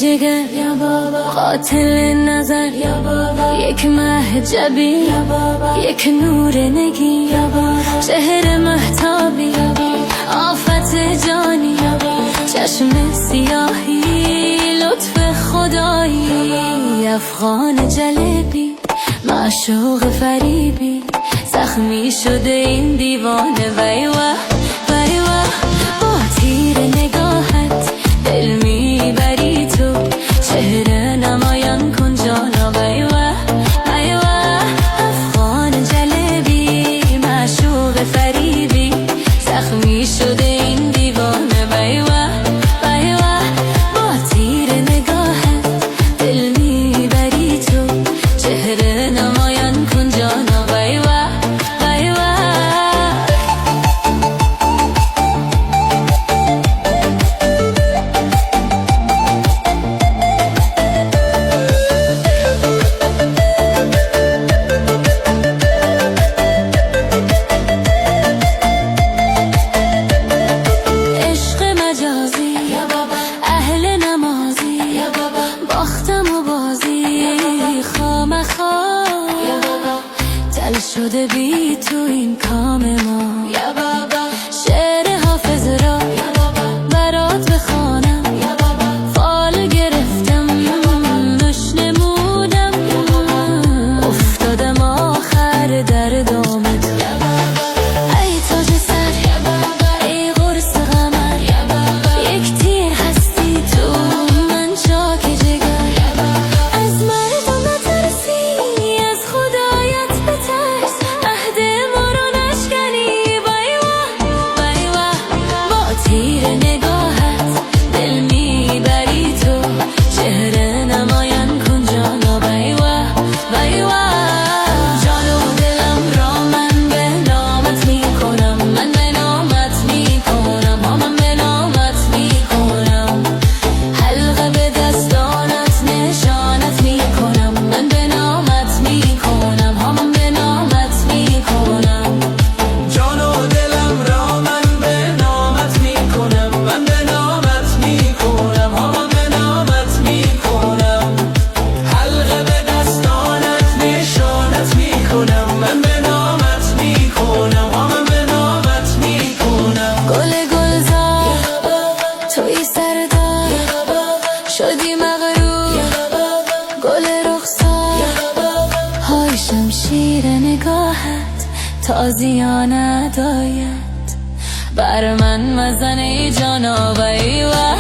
جگر یا بابا، قاتل نظر یا بابا، یک محجبی یا بابا، یک نور نگی یا بابا، شهر مهتابی یا بابا، آفت جانی یا بابا، چشم سیاهی لطف خدایی، افغان جلبی معشوق فریبی، زخمی شده این دیوانه وای واه وای واه، با تیر نگاهت دل میبری تو، چهره نمایان کن جانا وای واه وای واه، افغان جلبی معشوق فریبی، زخمی شده این دیوانه وای واه وای واه، با تیر نگاهت دل میبری تو، چهره نمایان کن جانا وای واه وای واه. شده بی تو این کام ما یا بابا، شعر حافظ را یا بابا برات بخوانم یا بابا، فال گرفتم نش نمودم افتادم آخر در دام تو یا بابا، ای تاج سر یا بابا، ای قرص قمر یا بابا، یک تیر هستی تو من چاک جگر یا بابا، از مردم نترسی از خدایت بترس، تیر نگاهت دل میبری تو، چهره نمایان کن جانا وای واه وای واه، جان و دلم را من به نامت میکنم، من به نامت میکنم، من به نامت میکنم، حلقه به دستانت نشانت میکنم، من به نامت میکنم، من به نامت میکنم، جان و دلم را من به نامت میکنم، من به نامت میکنم، من به نامت میکنم، حلقه به دستانت نشانت میکنم، من به نامت میکنم، من به نامت میکنم. گل گلزار توی سردار شدی مغرور، گل رخسار های شمشیر نگاهت تازیانه داید، بر من مزن ای جانا وای واه